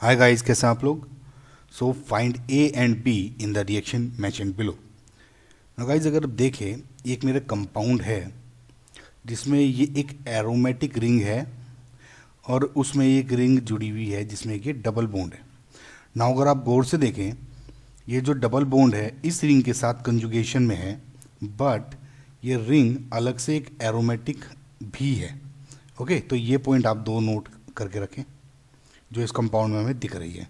Hi guys, कैसे हैं आप लोग। So find A and be in the reaction mentioned below. ना गाइस, अगर देखें, एक मेरा कंपाउंड है जिसमें ये एक एरोमेटिक रिंग है और उसमें एक रिंग जुड़ी हुई है जिसमें ये डबल बॉन्ड है। ना अगर आप गौर से देखें, ये जो डबल बॉन्ड है इस रिंग के साथ कंजुगेशन में है, बट ये रिंग अलग से एक एरोमेटिक भी है। ओके, तो ये पॉइंट आप दो नोट करके रखें जो इस कंपाउंड में हमें दिख रही है।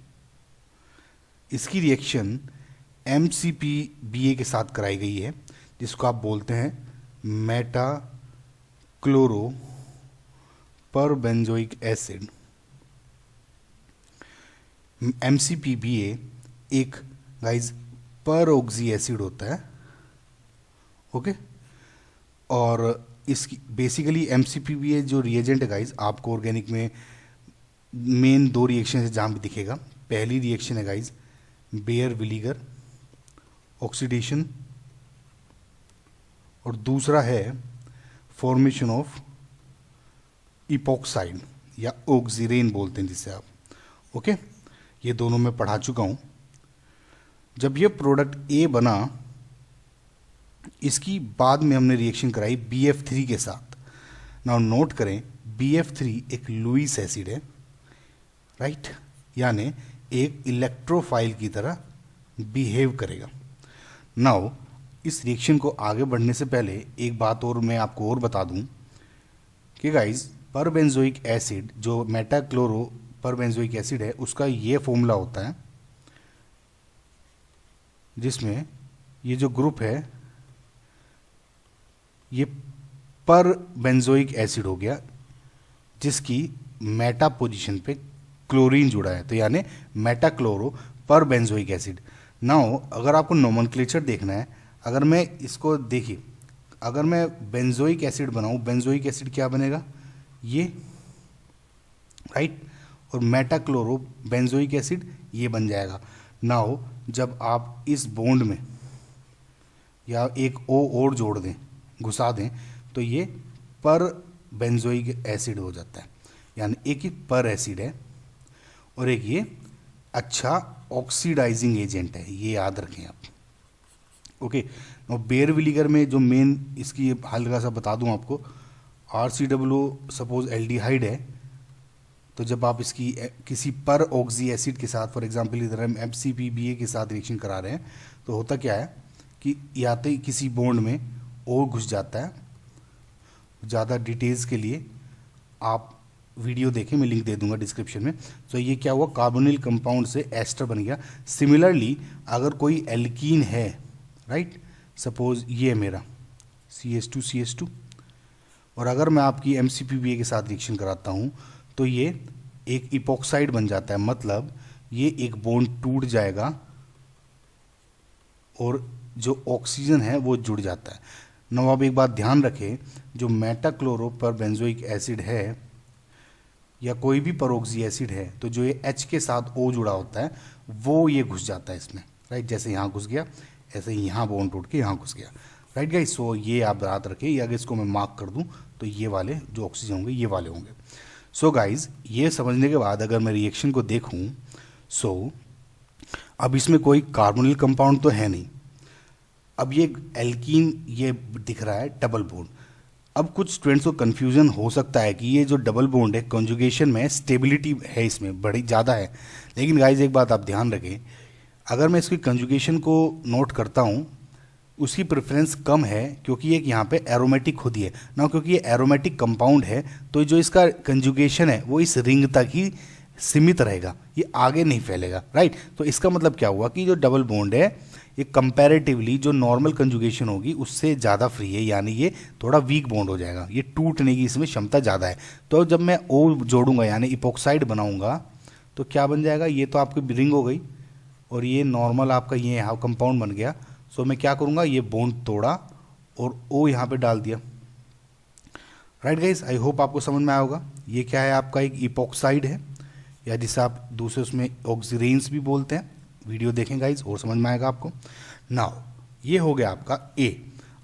इसकी रिएक्शन MCPBA के साथ कराई गई है जिसको आप बोलते हैं मेटा क्लोरो परबेंजोइक एसिड। MCPBA एक गाइज पर ऑक्सी एसिड होता है। ओके, और इसकी बेसिकली MCPBA जो रिएजेंट है गाइज, आपको ऑर्गेनिक में मेन दो रिएक्शन है जहाँ भी दिखेगा। पहली रिएक्शन है गाइज बेयर विलीगर ऑक्सीडेशन, और दूसरा है फॉर्मेशन ऑफ इपोक्साइड या ऑक्सीरेन बोलते हैं जिसे आप। ओके, ये दोनों मैं पढ़ा चुका हूँ। जब ये प्रोडक्ट ए बना, इसकी बाद में हमने रिएक्शन कराई BF3 के साथ। नाउ नोट करें, BF3 एक लुईस एसिड है, राइट, यानी एक इलेक्ट्रोफाइल की तरह बिहेव करेगा। नाउ इस रिएक्शन को आगे बढ़ने से पहले एक बात और मैं आपको और बता दूं कि गाइस, परबेंजोइक एसिड जो मेटाक्लोरो परबेंजोइक एसिड है उसका ये फॉर्मूला होता है जिसमें ये जो ग्रुप है ये परबेंजोइक एसिड हो गया जिसकी मेटा पोजीशन पे क्लोरीन जुड़ा है, तो यानी मेटाक्लोरो परबेंजोइक एसिड। नाउ अगर आपको नोमेनक्लेचर देखना है, अगर मैं इसको देखिए, अगर मैं बेंजोइक एसिड बनाऊं, बेंजोइक एसिड क्या बनेगा, ये, राइट, और मेटाक्लोरो बेंजोइक एसिड ये बन जाएगा। नाउ जब आप इस बॉन्ड में या एक O और जोड़ दें, घुसा दें, तो ये पर बेंजोइक एसिड हो जाता है। यानी एक ही पर एसिड है और एक ये अच्छा ऑक्सीडाइजिंग एजेंट है, ये याद रखें आप। ओके, और बेयर विलीगर में जो मेन इसकी हल्का सा बता दूं आपको, RCOO सपोज एल्डिहाइड है, तो जब आप इसकी किसी पर ऑक्सी एसिड के साथ, फॉर एग्जांपल इधर हम MCPBA के साथ रिएक्शन करा रहे हैं, तो होता क्या है कि या तो किसी बॉन्ड में O घुस जाता है। ज़्यादा डिटेल्स के लिए आप वीडियो देखें, मैं लिंक दे दूंगा डिस्क्रिप्शन में। तो ये क्या हुआ, कार्बोनिल कंपाउंड से एस्टर बन गया। सिमिलरली अगर कोई एल्कीन है, राइट, सपोज ये है मेरा CH2CH2, और अगर मैं आपकी MCPBA के साथ रिएक्शन कराता हूँ तो ये एक इपोक्साइड बन जाता है, मतलब ये एक बॉन्ड टूट जाएगा और जो ऑक्सीजन है वो जुड़ जाता है। now आप एक बात ध्यान रखें, जो मेटाक्लोरो परबेंजोइक एसिड है या कोई भी परोक्सी एसिड है, तो जो ये H के साथ O जुड़ा होता है वो ये घुस जाता है इसमें, राइट। जैसे यहाँ घुस गया ऐसे ही यहाँ बॉन्ड टूट के यहाँ घुस गया, राइट गाइस। सो ये आप याद रखिए, अगर इसको मैं मार्क कर दूँ तो ये वाले जो ऑक्सीजन होंगे ये वाले होंगे। सो गाइस, ये समझने के बाद अगर मैं रिएक्शन को देखूँ, सो अब इसमें कोई कार्बोनिल कंपाउंड तो है नहीं, अब ये एल्कीन ये दिख रहा है डबल बॉन्ड। अब कुछ स्टूडेंट्स को कन्फ्यूजन हो सकता है कि ये जो डबल बॉन्ड है कॉन्जुगेशन में स्टेबिलिटी है इसमें बड़ी ज़्यादा है, लेकिन गाइज एक बात आप ध्यान रखें, अगर मैं इसकी कॉन्जुगेशन को नोट करता हूँ उसकी प्रेफरेंस कम है क्योंकि ये यहाँ पे एरोमेटिक खुद ही है ना, क्योंकि ये एरोमेटिक कंपाउंड है तो जो इसका कंजुगेशन है वो इस रिंग तक ही सीमित रहेगा, ये आगे नहीं फैलेगा, राइट। तो इसका मतलब क्या हुआ कि जो डबल बॉन्ड है ये कंपैरेटिवली जो नॉर्मल कंजुगेशन होगी उससे ज़्यादा फ्री है, यानी ये थोड़ा वीक बॉन्ड हो जाएगा, ये टूटने की इसमें क्षमता ज़्यादा है। तो जब मैं O जोड़ूंगा यानी इपोक्साइड बनाऊंगा तो क्या बन जाएगा, ये तो आपकी रिंग हो गई और ये नॉर्मल आपका ये यहाँ कंपाउंड बन गया। सो मैं क्या करूँगा, ये बॉन्ड तोड़ा और O यहाँ पर डाल दिया, राइट गाइस। आई होप आपको समझ में आया होगा। ये क्या है, आपका एक इपोक्साइड है या जिसे आप दूसरे उसमें ऑक्सीरेंस भी बोलते हैं, वीडियो देखें गाइज और समझ में आएगा आपको। नाउ ये हो गया आपका A।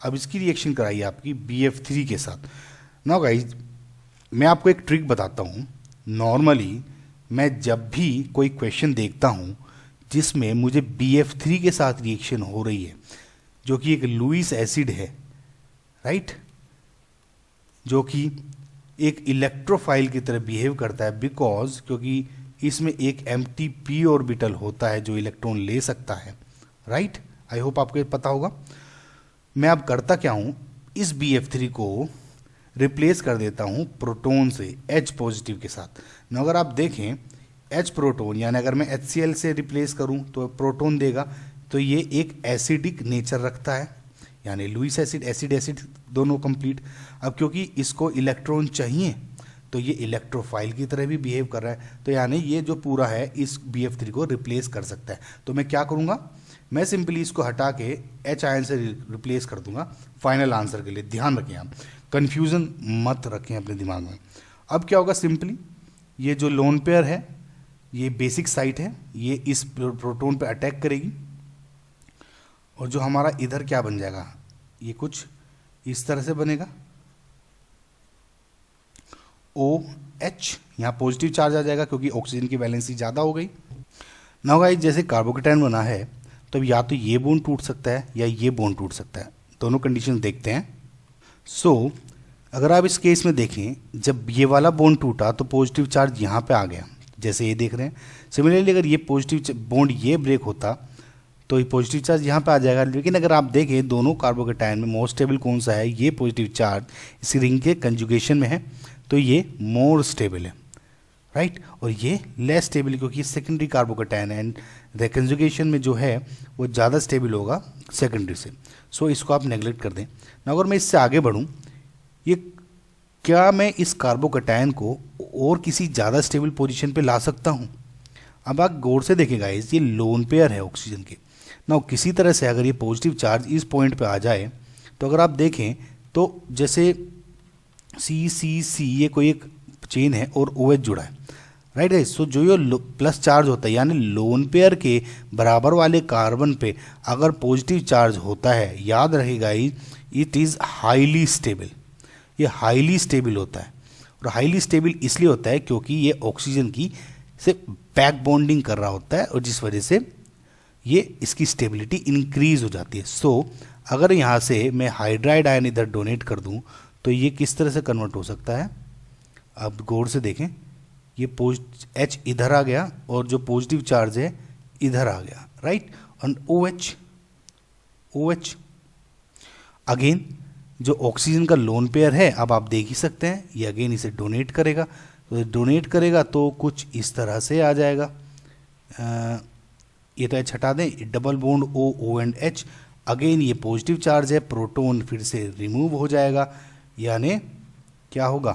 अब इसकी रिएक्शन कराइए आपकी BF3 के साथ। नाउ गाइज मैं आपको एक ट्रिक बताता हूँ। नॉर्मली मैं जब भी कोई क्वेश्चन देखता हूँ जिसमें मुझे BF3 के साथ रिएक्शन हो रही है, जो कि एक लुईस एसिड है, राइट, जो कि एक इलेक्ट्रोफाइल की तरह बिहेव करता है, बिकॉज क्योंकि इसमें एक एम्प्टी p ऑर्बिटल होता है जो इलेक्ट्रॉन ले सकता है, राइट। आई होप आपको पता होगा। मैं अब करता क्या हूँ, इस BF3 को रिप्लेस कर देता हूँ प्रोटॉन से H पॉजिटिव के साथ। ना अगर आप देखें H प्रोटॉन, यानी अगर मैं HCl से रिप्लेस करूँ तो प्रोटॉन देगा, तो ये एक एसिडिक नेचर रखता है, यानी लुईस एसिड एसिड एसिड दोनों कंप्लीट। अब क्योंकि इसको इलेक्ट्रॉन चाहिए तो ये इलेक्ट्रोफाइल की तरह भी बिहेव कर रहा है, तो यानी ये जो पूरा है इस BF3 को रिप्लेस कर सकता है। तो मैं क्या करूँगा, मैं सिंपली इसको हटा के H आयन से रिप्लेस कर दूंगा फाइनल आंसर के लिए। ध्यान रखें, आप कन्फ्यूज़न मत रखें अपने दिमाग में। अब क्या होगा, सिंपली ये जो लोन पेयर है, ये बेसिक साइट है, ये इस प्रोटॉन पे अटैक करेगी, और जो हमारा इधर क्या बन जाएगा, ये कुछ इस तरह से बनेगा OH, यहाँ पॉजिटिव चार्ज आ जाएगा क्योंकि ऑक्सीजन की वैलेंसी ज़्यादा हो गई। नाउ गाइस, जैसे कार्बोकेटायन बना है तो या तो ये बॉन्ड टूट सकता है या ये बॉन्ड टूट सकता है, दोनों कंडीशन देखते हैं। सो अगर आप इस केस में देखें, जब ये वाला बॉन्ड टूटा तो पॉजिटिव चार्ज यहाँ पे आ गया, जैसे ये देख रहे हैं। सिमिलरली अगर ये पॉजिटिव बॉन्ड ये ब्रेक होता तो ये पॉजिटिव चार्ज यहाँ पे आ जाएगा। लेकिन अगर आप देखें दोनों कार्बोकेटायन में मोस्ट स्टेबल कौन सा है, ये पॉजिटिव चार्ज इस रिंग के कंजुगेशन में है, तो ये मोर स्टेबल है, राइट, और ये लेस स्टेबल क्योंकि सेकेंडरी कार्बोकेटायन एंड कंजुगेशन में जो है वो ज़्यादा स्टेबल होगा सेकेंडरी से। सो इसको आप नेगलेक्ट कर दें। ना अगर मैं इससे आगे बढ़ूँ, ये क्या मैं इस कार्बोकेटायन को और किसी ज़्यादा स्टेबल पोजीशन पे ला सकता हूँ? अब आप गौर से देखेगा, ये लोन पेयर है ऑक्सीजन के ना, किसी तरह से अगर ये पॉजिटिव चार्ज इस पॉइंट पे आ जाए तो अगर आप देखें तो जैसे CCC ये कोई एक चेन है और OH जुड़ा है, राइट है। सो जो ये प्लस चार्ज होता है, यानी लोन पेयर के बराबर वाले कार्बन पे अगर पॉजिटिव चार्ज होता है, याद रहेगा इट इज़ हाईली स्टेबल, ये हाईली स्टेबल होता है। और हाईली स्टेबल इसलिए होता है क्योंकि ये ऑक्सीजन की से बैक बॉन्डिंग कर रहा होता है, और जिस वजह से ये इसकी स्टेबिलिटी इंक्रीज हो जाती है। सो अगर यहाँ से मैं हाइड्राइड आयन इधर डोनेट कर दूँ तो ये किस तरह से कन्वर्ट हो सकता है, अब गौर से देखें, ये H इधर आ गया और जो पॉजिटिव चार्ज है इधर आ गया, राइट, और OH अगेन जो ऑक्सीजन का लोन पेयर है, अब आप देख ही सकते हैं ये अगेन इसे डोनेट करेगा, तो डोनेट करेगा तो कुछ इस तरह से आ जाएगा। ये तो H हटा दें, double bond O and H, again ये पॉजिटिव चार्ज है, प्रोटॉन फिर से रिमूव हो जाएगा, यानी क्या होगा,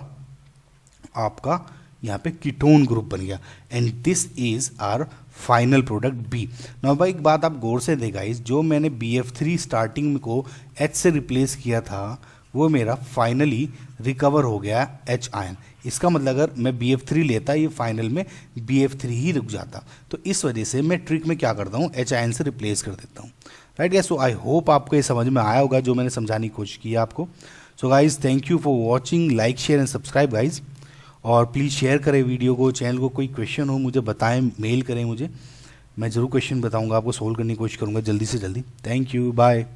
आपका यहाँ पे कीटोन ग्रुप बन गया, and this is our final product B। Now भाई एक बात आप गौर से देखा, जो मैंने BF3 स्टार्टिंग को H से रिप्लेस किया था वो मेरा फाइनली रिकवर हो गया H आयन। इसका मतलब अगर मैं BF3 लेता, ये फाइनल में BF3 ही रुक जाता। तो इस वजह से मैं ट्रिक में क्या करता हूँ, H आयन से रिप्लेस कर देता हूँ, right guys. So I hope आपको ये समझ में आया होगा जो मैंने समझाने की कोशिश की है आपको। So guys thank you for watching, like share and subscribe guys, और प्लीज़ शेयर करें वीडियो को, चैनल को। कोई क्वेश्चन हो मुझे बताएं, मेल करें मुझे, मैं ज़रूर क्वेश्चन बताऊंगा आपको, सोल्व करने की कोशिश करूंगा जल्दी से जल्दी। Thank you, bye.